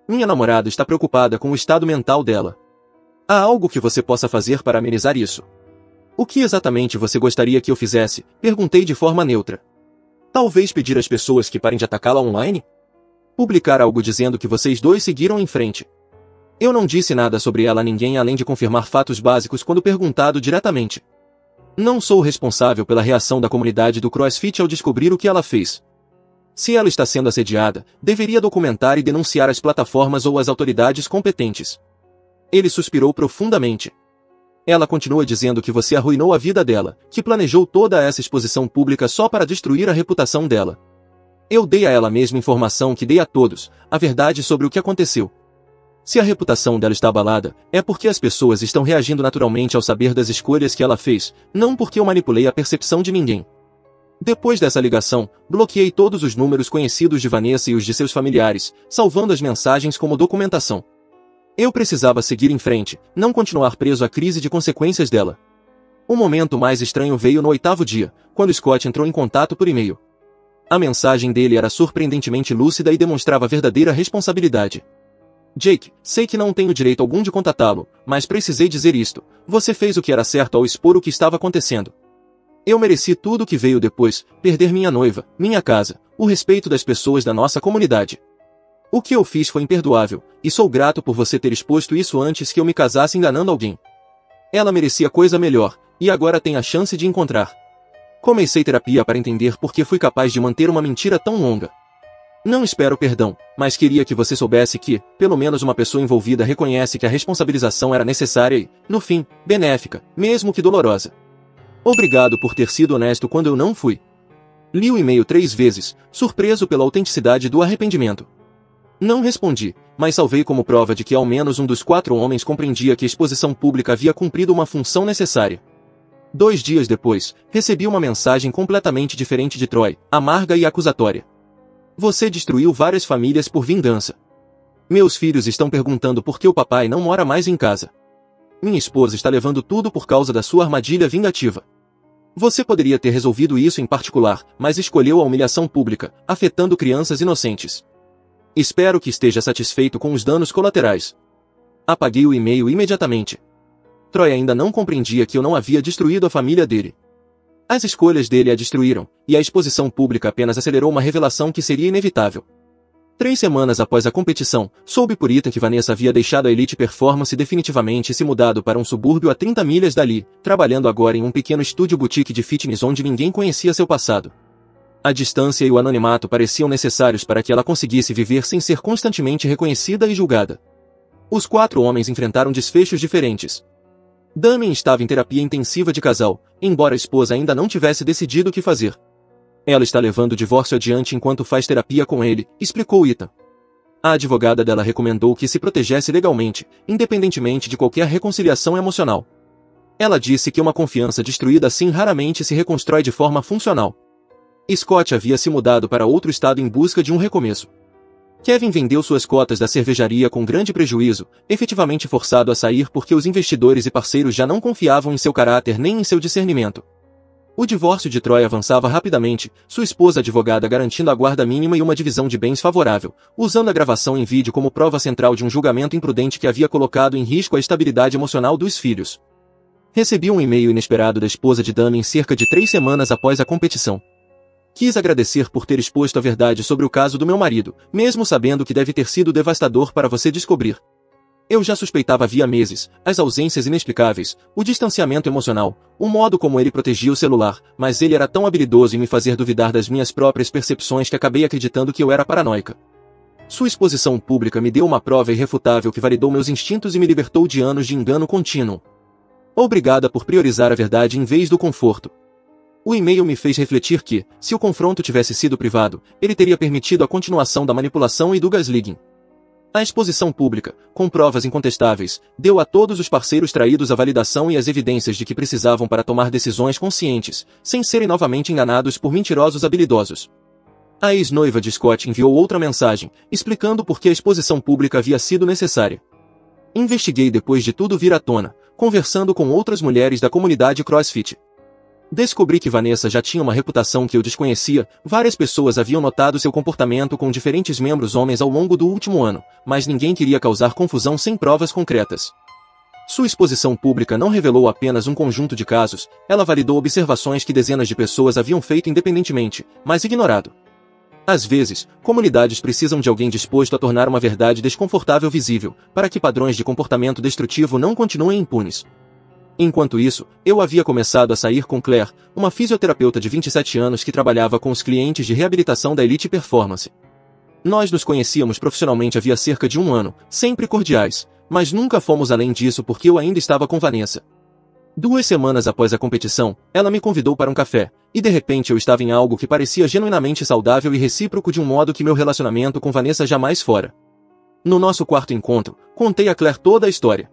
S1: Minha namorada está preocupada com o estado mental dela. Há algo que você possa fazer para amenizar isso? O que exatamente você gostaria que eu fizesse? Perguntei de forma neutra. Talvez pedir às pessoas que parem de atacá-la online? Publicar algo dizendo que vocês dois seguiram em frente. Eu não disse nada sobre ela a ninguém além de confirmar fatos básicos quando perguntado diretamente. Não sou responsável pela reação da comunidade do CrossFit ao descobrir o que ela fez. Se ela está sendo assediada, deveria documentar e denunciar as plataformas ou as autoridades competentes. Ele suspirou profundamente. Ela continua dizendo que você arruinou a vida dela, que planejou toda essa exposição pública só para destruir a reputação dela. Eu dei a ela mesma informação que dei a todos, a verdade sobre o que aconteceu. Se a reputação dela está abalada, é porque as pessoas estão reagindo naturalmente ao saber das escolhas que ela fez, não porque eu manipulei a percepção de ninguém. Depois dessa ligação, bloqueei todos os números conhecidos de Vanessa e os de seus familiares, salvando as mensagens como documentação. Eu precisava seguir em frente, não continuar preso à crise de consequências dela. O momento mais estranho veio no 8º dia, quando Scott entrou em contato por e-mail. A mensagem dele era surpreendentemente lúcida e demonstrava verdadeira responsabilidade. Jake, sei que não tenho direito algum de contatá-lo, mas precisei dizer isto. Você fez o que era certo ao expor o que estava acontecendo. Eu mereci tudo o que veio depois, perder minha noiva, minha casa, o respeito das pessoas da nossa comunidade. O que eu fiz foi imperdoável, e sou grato por você ter exposto isso antes que eu me casasse enganando alguém. Ela merecia coisa melhor, e agora tem a chance de encontrar. Comecei terapia para entender por que fui capaz de manter uma mentira tão longa. Não espero perdão, mas queria que você soubesse que, pelo menos uma pessoa envolvida reconhece que a responsabilização era necessária e, no fim, benéfica, mesmo que dolorosa. Obrigado por ter sido honesto quando eu não fui. Li o e-mail 3 vezes, surpreso pela autenticidade do arrependimento. Não respondi, mas salvei como prova de que ao menos um dos 4 homens compreendia que a exposição pública havia cumprido uma função necessária. 2 dias depois, recebi uma mensagem completamente diferente de Troy, amarga e acusatória. Você destruiu várias famílias por vingança. Meus filhos estão perguntando por que o papai não mora mais em casa. Minha esposa está levando tudo por causa da sua armadilha vingativa. Você poderia ter resolvido isso em particular, mas escolheu a humilhação pública, afetando crianças inocentes. Espero que esteja satisfeito com os danos colaterais. Apaguei o e-mail imediatamente. Troy ainda não compreendia que eu não havia destruído a família dele. As escolhas dele a destruíram, e a exposição pública apenas acelerou uma revelação que seria inevitável. 3 semanas após a competição, soube por Ethan que Vanessa havia deixado a Elite Performance definitivamente e se mudado para um subúrbio a 30 milhas dali, trabalhando agora em um pequeno estúdio boutique de fitness onde ninguém conhecia seu passado. A distância e o anonimato pareciam necessários para que ela conseguisse viver sem ser constantemente reconhecida e julgada. Os 4 homens enfrentaram desfechos diferentes. Damien estava em terapia intensiva de casal, embora a esposa ainda não tivesse decidido o que fazer. Ela está levando o divórcio adiante enquanto faz terapia com ele, explicou Ethan. A advogada dela recomendou que se protegesse legalmente, independentemente de qualquer reconciliação emocional. Ela disse que uma confiança destruída assim raramente se reconstrói de forma funcional. Scott havia se mudado para outro estado em busca de um recomeço. Kevin vendeu suas cotas da cervejaria com grande prejuízo, efetivamente forçado a sair porque os investidores e parceiros já não confiavam em seu caráter nem em seu discernimento. O divórcio de Troy avançava rapidamente, sua esposa advogada garantindo a guarda mínima e uma divisão de bens favorável, usando a gravação em vídeo como prova central de um julgamento imprudente que havia colocado em risco a estabilidade emocional dos filhos. Recebi um e-mail inesperado da esposa de Damien cerca de 3 semanas após a competição. Quis agradecer por ter exposto a verdade sobre o caso do meu marido, mesmo sabendo que deve ter sido devastador para você descobrir. Eu já suspeitava havia meses, as ausências inexplicáveis, o distanciamento emocional, o modo como ele protegia o celular, mas ele era tão habilidoso em me fazer duvidar das minhas próprias percepções que acabei acreditando que eu era paranoica. Sua exposição pública me deu uma prova irrefutável que validou meus instintos e me libertou de anos de engano contínuo. Obrigada por priorizar a verdade em vez do conforto. O e-mail me fez refletir que, se o confronto tivesse sido privado, ele teria permitido a continuação da manipulação e do gaslighting. A exposição pública, com provas incontestáveis, deu a todos os parceiros traídos a validação e as evidências de que precisavam para tomar decisões conscientes, sem serem novamente enganados por mentirosos habilidosos. A ex-noiva de Scott enviou outra mensagem, explicando por que a exposição pública havia sido necessária. Investiguei depois de tudo vir à tona, conversando com outras mulheres da comunidade CrossFit. Descobri que Vanessa já tinha uma reputação que eu desconhecia, várias pessoas haviam notado seu comportamento com diferentes membros homens ao longo do último ano, mas ninguém queria causar confusão sem provas concretas. Sua exposição pública não revelou apenas um conjunto de casos, ela validou observações que dezenas de pessoas haviam feito independentemente, mas ignorado. Às vezes, comunidades precisam de alguém disposto a tornar uma verdade desconfortável visível, para que padrões de comportamento destrutivo não continuem impunes. Enquanto isso, eu havia começado a sair com Claire, uma fisioterapeuta de 27 anos que trabalhava com os clientes de reabilitação da Elite Performance. Nós nos conhecíamos profissionalmente havia cerca de um ano, sempre cordiais, mas nunca fomos além disso porque eu ainda estava com Vanessa. 2 semanas após a competição, ela me convidou para um café, e de repente eu estava em algo que parecia genuinamente saudável e recíproco de um modo que meu relacionamento com Vanessa jamais fora. No nosso quarto encontro, contei a Claire toda a história.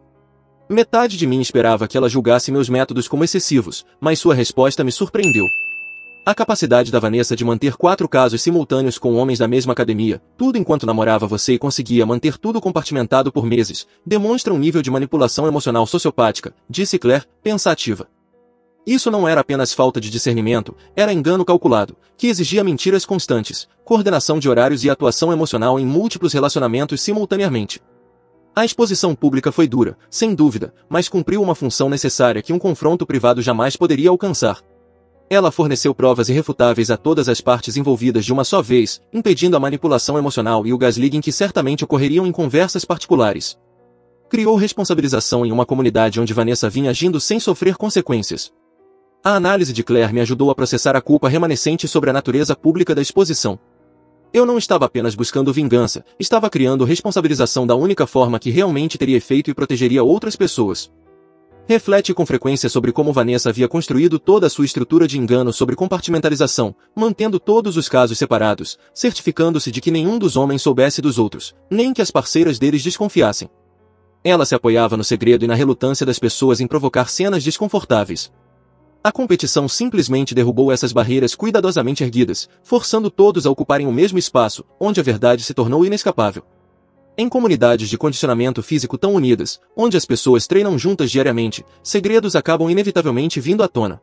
S1: Metade de mim esperava que ela julgasse meus métodos como excessivos, mas sua resposta me surpreendeu. A capacidade da Vanessa de manter 4 casos simultâneos com homens da mesma academia, tudo enquanto namorava você e conseguia manter tudo compartimentado por meses, demonstra um nível de manipulação emocional sociopática, disse Claire, pensativa. Isso não era apenas falta de discernimento, era engano calculado, que exigia mentiras constantes, coordenação de horários e atuação emocional em múltiplos relacionamentos simultaneamente. A exposição pública foi dura, sem dúvida, mas cumpriu uma função necessária que um confronto privado jamais poderia alcançar. Ela forneceu provas irrefutáveis a todas as partes envolvidas de uma só vez, impedindo a manipulação emocional e o gaslighting que certamente ocorreriam em conversas particulares. Criou responsabilização em uma comunidade onde Vanessa vinha agindo sem sofrer consequências. A análise de Claire me ajudou a processar a culpa remanescente sobre a natureza pública da exposição. Eu não estava apenas buscando vingança, estava criando responsabilização da única forma que realmente teria efeito e protegeria outras pessoas. Reflete com frequência sobre como Vanessa havia construído toda a sua estrutura de engano sobre compartimentalização, mantendo todos os casos separados, certificando-se de que nenhum dos homens soubesse dos outros, nem que as parceiras deles desconfiassem. Ela se apoiava no segredo e na relutância das pessoas em provocar cenas desconfortáveis. A competição simplesmente derrubou essas barreiras cuidadosamente erguidas, forçando todos a ocuparem o mesmo espaço, onde a verdade se tornou inescapável. Em comunidades de condicionamento físico tão unidas, onde as pessoas treinam juntas diariamente, segredos acabam inevitavelmente vindo à tona.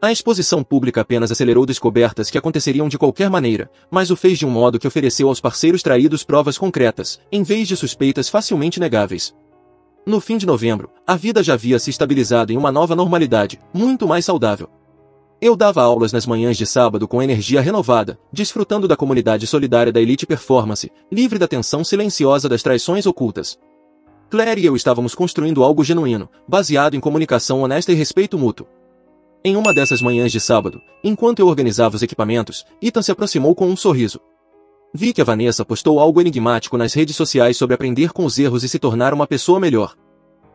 S1: A exposição pública apenas acelerou descobertas que aconteceriam de qualquer maneira, mas o fez de um modo que ofereceu aos parceiros traídos provas concretas, em vez de suspeitas facilmente negáveis. No fim de novembro, a vida já havia se estabilizado em uma nova normalidade, muito mais saudável. Eu dava aulas nas manhãs de sábado com energia renovada, desfrutando da comunidade solidária da Elite Performance, livre da tensão silenciosa das traições ocultas. Claire e eu estávamos construindo algo genuíno, baseado em comunicação honesta e respeito mútuo. Em uma dessas manhãs de sábado, enquanto eu organizava os equipamentos, Ethan se aproximou com um sorriso. Vi que a Vanessa postou algo enigmático nas redes sociais sobre aprender com os erros e se tornar uma pessoa melhor.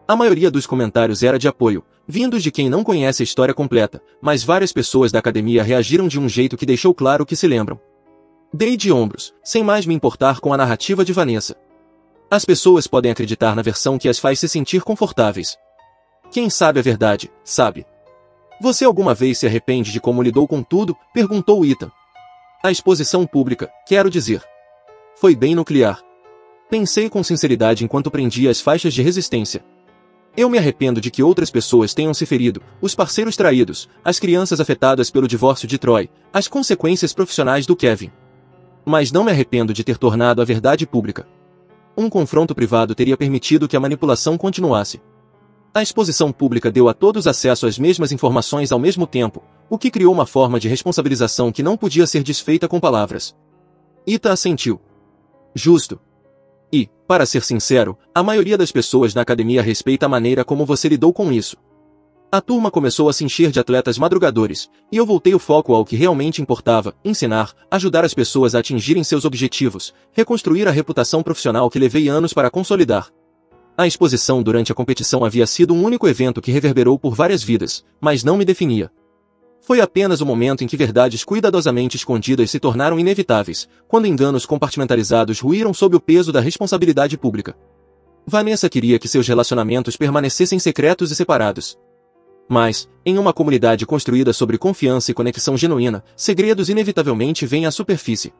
S1: A maioria dos comentários era de apoio, vindos de quem não conhece a história completa, mas várias pessoas da academia reagiram de um jeito que deixou claro que se lembram. Dei de ombros, sem mais me importar com a narrativa de Vanessa. As pessoas podem acreditar na versão que as faz se sentir confortáveis. Quem sabe a verdade, sabe. Você alguma vez se arrepende de como lidou com tudo? Perguntou Ethan. A exposição pública, quero dizer. Foi bem nuclear. Pensei com sinceridade enquanto prendia as faixas de resistência. Eu me arrependo de que outras pessoas tenham se ferido, os parceiros traídos, as crianças afetadas pelo divórcio de Troy, as consequências profissionais do Kevin. Mas não me arrependo de ter tornado a verdade pública. Um confronto privado teria permitido que a manipulação continuasse. A exposição pública deu a todos acesso às mesmas informações ao mesmo tempo, o que criou uma forma de responsabilização que não podia ser desfeita com palavras. Ita assentiu. Justo. E, para ser sincero, a maioria das pessoas na academia respeita a maneira como você lidou com isso. A turma começou a se encher de atletas madrugadores, e eu voltei o foco ao que realmente importava, ensinar, ajudar as pessoas a atingirem seus objetivos, reconstruir a reputação profissional que levei anos para consolidar. A exposição durante a competição havia sido um único evento que reverberou por várias vidas, mas não me definia. Foi apenas o momento em que verdades cuidadosamente escondidas se tornaram inevitáveis, quando enganos compartimentalizados ruíram sob o peso da responsabilidade pública. Vanessa queria que seus relacionamentos permanecessem secretos e separados. Mas, em uma comunidade construída sobre confiança e conexão genuína, segredos inevitavelmente vêm à superfície.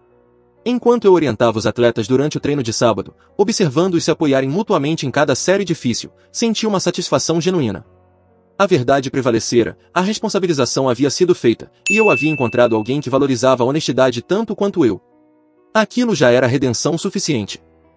S1: Enquanto eu orientava os atletas durante o treino de sábado, observando-os se apoiarem mutuamente em cada série difícil, senti uma satisfação genuína. A verdade prevalecera, a responsabilização havia sido feita, e eu havia encontrado alguém que valorizava a honestidade tanto quanto eu. Aquilo já era redenção suficiente.